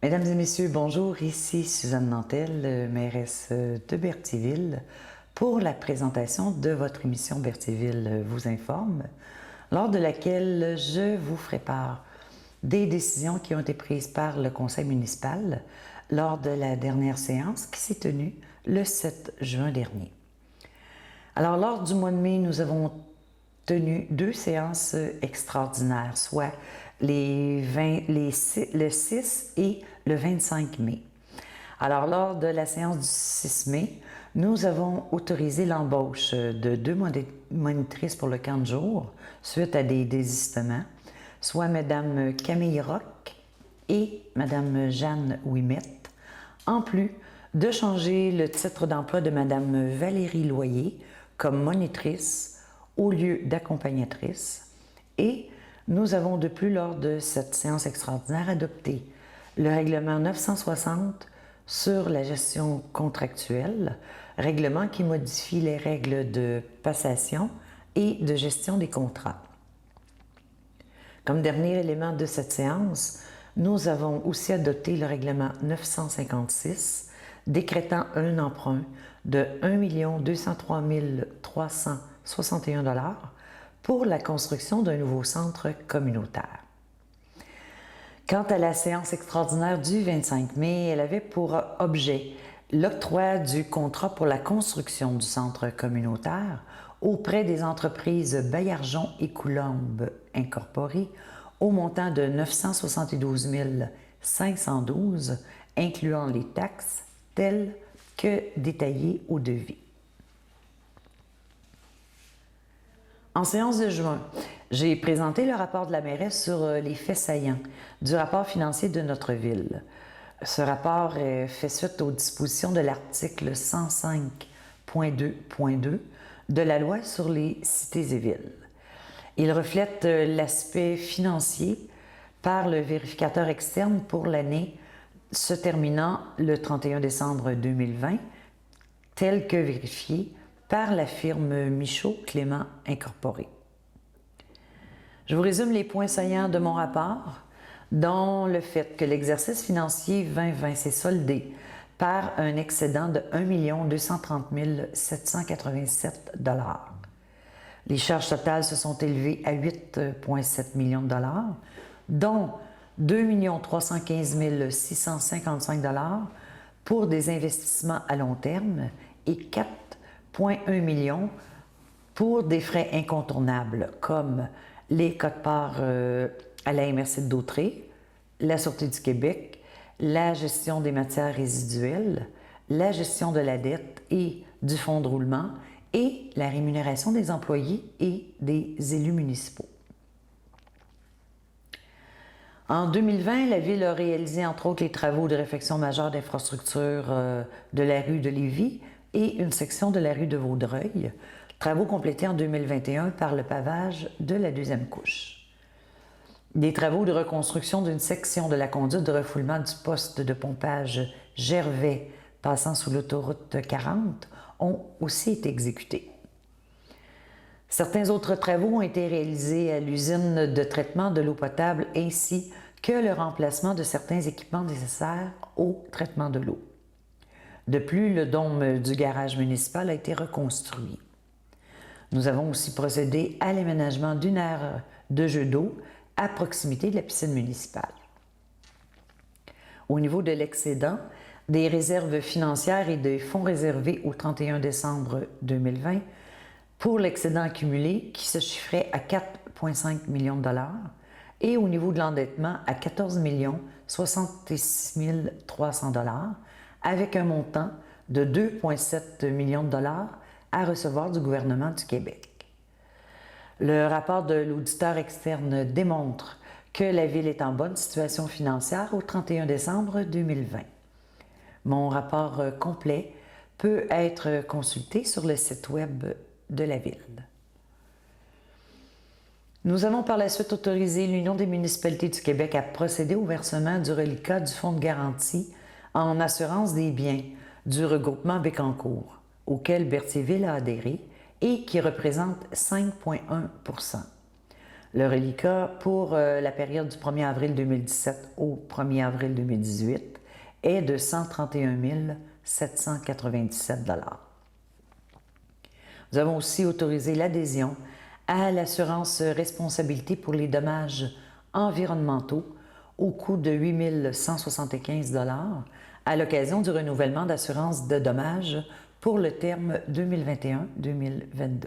Mesdames et messieurs, bonjour. Ici Suzanne Nantel, mairesse de Berthierville, pour la présentation de votre émission Berthierville vous informe, lors de laquelle je vous ferai part des décisions qui ont été prises par le conseil municipal lors de la dernière séance qui s'est tenue le 7 juin dernier. Alors, lors du mois de mai, nous avons tenu deux séances extraordinaires, soit le 6 et le 25 mai. Alors, lors de la séance du 6 mai, nous avons autorisé l'embauche de deux monitrices pour le camp de jour suite à des désistements, soit Mme Camille Roch et Mme Jeanne Ouimette, en plus de changer le titre d'emploi de Mme Valérie Loyer comme monitrice au lieu d'accompagnatrice. Et nous avons de plus, lors de cette séance extraordinaire, adopté le règlement 960 sur la gestion contractuelle, règlement qui modifie les règles de passation et de gestion des contrats. Comme dernier élément de cette séance, nous avons aussi adopté le règlement 956, décrétant un emprunt de 1 203 361 $ pour la construction d'un nouveau centre communautaire. Quant à la séance extraordinaire du 25 mai, elle avait pour objet l'octroi du contrat pour la construction du centre communautaire auprès des entreprises Baillargeon et Coulombe Incorporées au montant de 972 512, incluant les taxes telles que détaillées au devis. En séance de juin, j'ai présenté le rapport de la mairesse sur les faits saillants du rapport financier de notre ville. Ce rapport fait suite aux dispositions de l'article 105.2.2 de la loi sur les cités et villes. Il reflète l'aspect financier par le vérificateur externe pour l'année se terminant le 31 décembre 2020, tel que vérifié par la firme Michaud-Clément Incorporée. Je vous résume les points saillants de mon rapport, dont le fait que l'exercice financier 2020 s'est soldé par un excédent de 1 230 787 $. Les charges totales se sont élevées à 8,7 millions de $, dont 2 315 655 $ pour des investissements à long terme et 4,1 millions pour des frais incontournables comme les quotes-parts à la MRC de Dautré, la Sûreté du Québec, la gestion des matières résiduelles, la gestion de la dette et du fonds de roulement et la rémunération des employés et des élus municipaux. En 2020, la Ville a réalisé entre autres les travaux de réfection majeure d'infrastructure de la rue de Lévis et une section de la rue de Vaudreuil, travaux complétés en 2021 par le pavage de la deuxième couche. Des travaux de reconstruction d'une section de la conduite de refoulement du poste de pompage Gervais passant sous l'autoroute 40 ont aussi été exécutés. Certains autres travaux ont été réalisés à l'usine de traitement de l'eau potable ainsi que le remplacement de certains équipements nécessaires au traitement de l'eau. De plus, le dôme du garage municipal a été reconstruit. Nous avons aussi procédé à l'aménagement d'une aire de jeu d'eau à proximité de la piscine municipale. Au niveau de l'excédent, des réserves financières et des fonds réservés au 31 décembre 2020 pour l'excédent accumulé qui se chiffrait à 4,5 millions de $, et au niveau de l'endettement à 14 66 300 $, avec un montant de 2,7 millions de $ à recevoir du gouvernement du Québec. Le rapport de l'auditeur externe démontre que la Ville est en bonne situation financière au 31 décembre 2020. Mon rapport complet peut être consulté sur le site web de la Ville. Nous avons par la suite autorisé l'Union des municipalités du Québec à procéder au versement du reliquat du fonds de garantie en assurance des biens du regroupement Bécancour, auquel Berthierville a adhéré et qui représente 5,1 %. Le reliquat pour la période du 1er avril 2017 au 1er avril 2018 est de 131 797 $. Nous avons aussi autorisé l'adhésion à l'assurance responsabilité pour les dommages environnementaux au coût de 8 175 $ à l'occasion du renouvellement d'assurance de dommages pour le terme 2021-2022.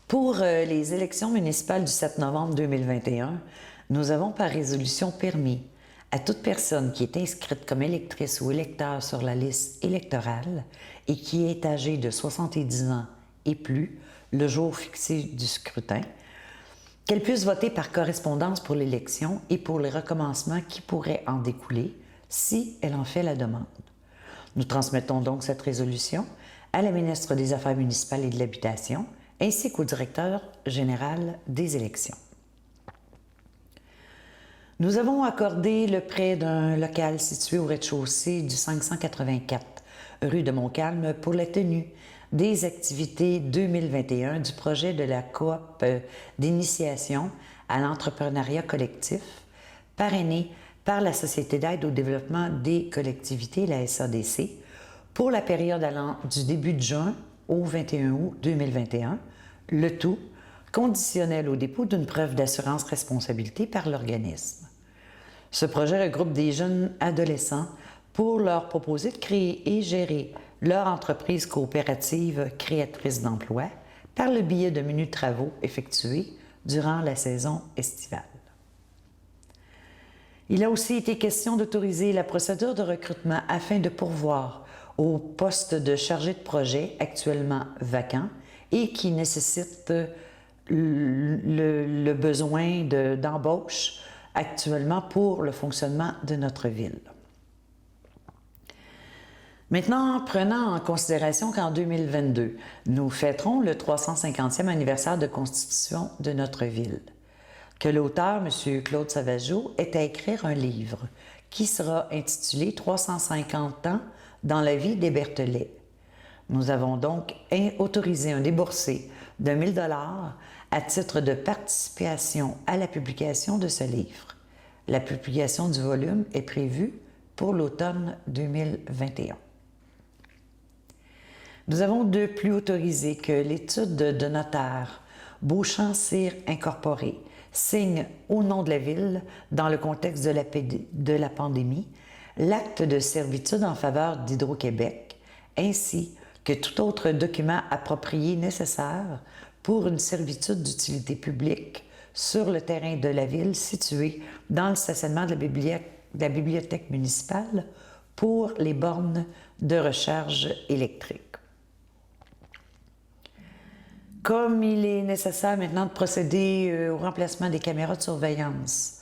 Pour les élections municipales du 7 novembre 2021, nous avons par résolution permis à toute personne qui est inscrite comme électrice ou électeur sur la liste électorale et qui est âgée de 70 ans et plus le jour fixé du scrutin, qu'elle puisse voter par correspondance pour l'élection et pour les recommencements qui pourraient en découler si elle en fait la demande. Nous transmettons donc cette résolution à la ministre des Affaires municipales et de l'Habitation ainsi qu'au directeur général des élections. Nous avons accordé le prêt d'un local situé au rez-de-chaussée du 584 rue de Montcalm pour la tenue des activités 2021 du projet de la coop d'initiation à l'entrepreneuriat collectif, parrainé par la Société d'aide au développement des collectivités, la SADC, pour la période allant du début de juin au 21 août 2021, le tout conditionnel au dépôt d'une preuve d'assurance responsabilité par l'organisme. Ce projet regroupe des jeunes adolescents pour leur proposer de créer et gérer leur entreprise coopérative créatrice d'emplois par le biais de menus travaux effectués durant la saison estivale. Il a aussi été question d'autoriser la procédure de recrutement afin de pourvoir au poste de chargé de projet actuellement vacant et qui nécessite le besoin d'embauche actuellement pour le fonctionnement de notre ville. Maintenant, prenant en considération qu'en 2022, nous fêterons le 350e anniversaire de constitution de notre ville, que l'auteur, M. Claude Sauvageau, est à écrire un livre qui sera intitulé « 350 ans dans la vie des Berthollet ». Nous avons donc autorisé un déboursé de 1 000 $ à titre de participation à la publication de ce livre. La publication du volume est prévue pour l'automne 2021. Nous avons de plus autorisé que l'étude de notaire Beauchamp Cyr Incorporé signe au nom de la Ville, dans le contexte de la pandémie, l'acte de servitude en faveur d'Hydro-Québec, ainsi que tout autre document approprié nécessaire pour une servitude d'utilité publique sur le terrain de la Ville situé dans le stationnement de la bibliothèque municipale pour les bornes de recharge électrique. Comme il est nécessaire maintenant de procéder au remplacement des caméras de surveillance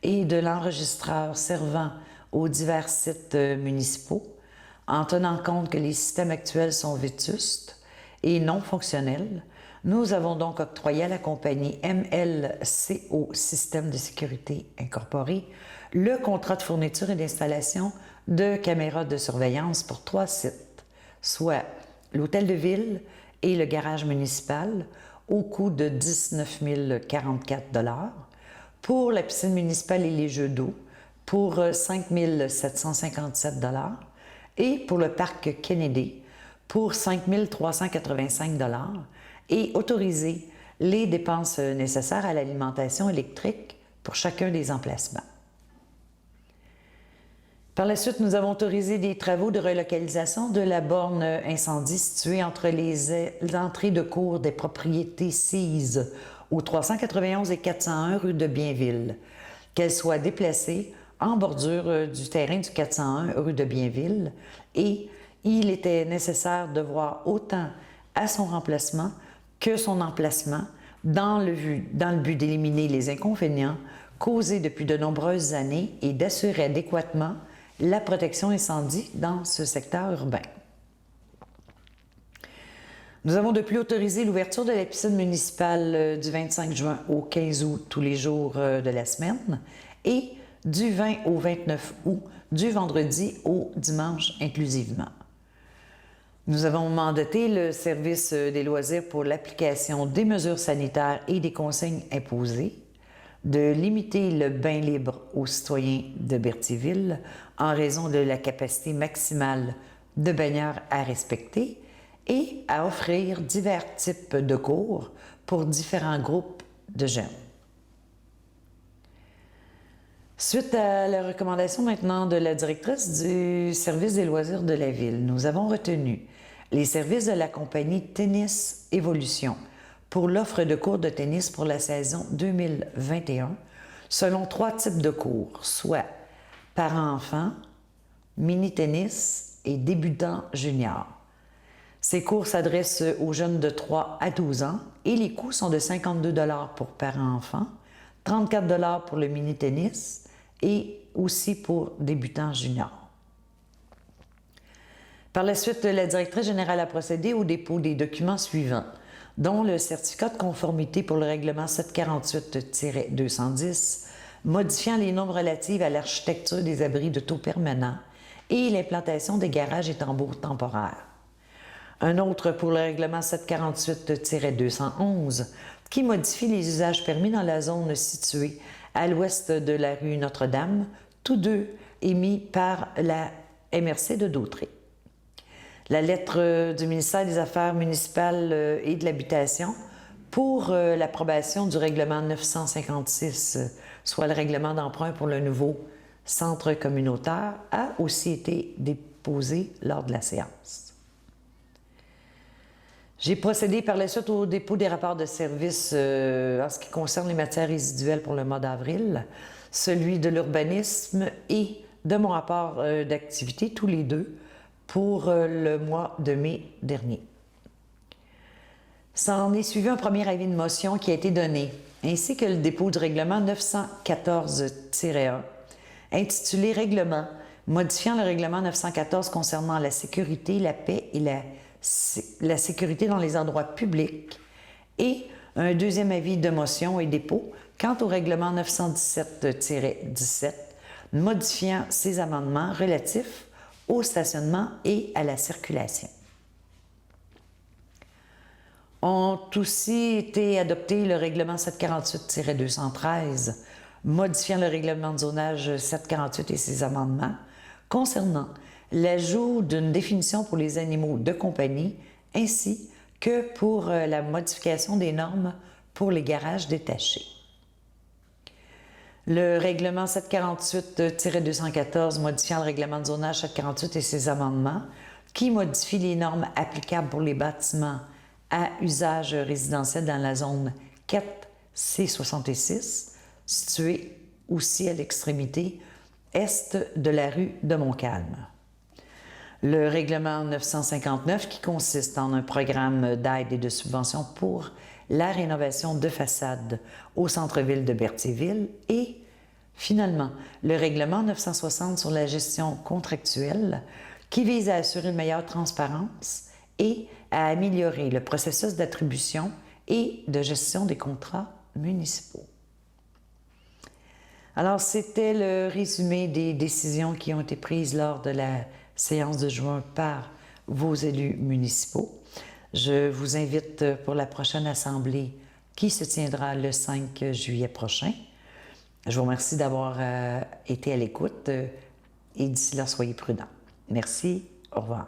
et de l'enregistreur servant aux divers sites municipaux, en tenant compte que les systèmes actuels sont vétustes et non fonctionnels, nous avons donc octroyé à la compagnie MLCO Systèmes de sécurité incorporé le contrat de fourniture et d'installation de caméras de surveillance pour 3 sites, soit l'hôtel de ville et le garage municipal au coût de 19 044 $, pour la piscine municipale et les jeux d'eau pour 5 757 $, et pour le parc Kennedy pour 5 385 $, et autoriser les dépenses nécessaires à l'alimentation électrique pour chacun des emplacements. Par la suite, nous avons autorisé des travaux de relocalisation de la borne incendie située entre les entrées de cours des propriétés CISE au 391 et 401 rue de Bienville, qu'elle soit déplacée en bordure du terrain du 401 rue de Bienville, et il était nécessaire de voir autant à son remplacement que son emplacement dans le but d'éliminer les inconvénients causés depuis de nombreuses années et d'assurer adéquatement la protection incendie dans ce secteur urbain. Nous avons de plus autorisé l'ouverture de la piscine municipale du 25 juin au 15 août tous les jours de la semaine et du 20 au 29 août du vendredi au dimanche inclusivement. Nous avons mandaté le service des loisirs pour l'application des mesures sanitaires et des consignes imposées, de limiter le bain libre aux citoyens de Berthierville en raison de la capacité maximale de baigneurs à respecter et à offrir divers types de cours pour différents groupes de jeunes. Suite à la recommandation maintenant de la directrice du service des loisirs de la Ville, nous avons retenu les services de la compagnie Tennis Évolution pour l'offre de cours de tennis pour la saison 2021 selon 3 types de cours, soit parents-enfants, mini-tennis et débutants juniors. Ces cours s'adressent aux jeunes de 3 à 12 ans et les coûts sont de 52 $ pour parents-enfants, 34 $ pour le mini-tennis et aussi pour débutants juniors. Par la suite, la directrice générale a procédé au dépôt des documents suivants, dont le certificat de conformité pour le règlement 748-210, modifiant les normes relatives à l'architecture des abris de taux permanents et l'implantation des garages et tambours temporaires. Un autre pour le règlement 748-211, qui modifie les usages permis dans la zone située à l'ouest de la rue Notre-Dame, tous deux émis par la MRC de Dautré. La lettre du ministère des Affaires municipales et de l'Habitation pour l'approbation du règlement 956, soit le règlement d'emprunt pour le nouveau centre communautaire, a aussi été déposée lors de la séance. J'ai procédé par la suite au dépôt des rapports de service en ce qui concerne les matières résiduelles pour le mois d'avril, celui de l'urbanisme et de mon rapport d'activité, tous les deux, pour le mois de mai dernier. S'en est suivi un premier avis de motion qui a été donné, ainsi que le dépôt du règlement 914-1, intitulé « Règlement modifiant le règlement 914 concernant la sécurité, la paix et la sécurité dans les endroits publics » et un deuxième avis de motion et dépôt quant au règlement 917-17, modifiant ces amendements relatifs au stationnement et à la circulation. Ont aussi été adoptés le règlement 748-213, modifiant le règlement de zonage 748 et ses amendements, concernant l'ajout d'une définition pour les animaux de compagnie, ainsi que pour la modification des normes pour les garages détachés. Le règlement 748-214 modifiant le règlement de zonage 748 et ses amendements, qui modifie les normes applicables pour les bâtiments à usage résidentiel dans la zone 4C66, située aussi à l'extrémité est de la rue de Montcalm. Le règlement 959 qui consiste en un programme d'aide et de subvention pour la rénovation de façades au centre-ville de Berthierville et, finalement, le règlement 960 sur la gestion contractuelle qui vise à assurer une meilleure transparence et à améliorer le processus d'attribution et de gestion des contrats municipaux. Alors, c'était le résumé des décisions qui ont été prises lors de la séance de juin par vos élus municipaux. Je vous invite pour la prochaine assemblée qui se tiendra le 5 juillet prochain. Je vous remercie d'avoir été à l'écoute et d'ici là, soyez prudents. Merci, au revoir.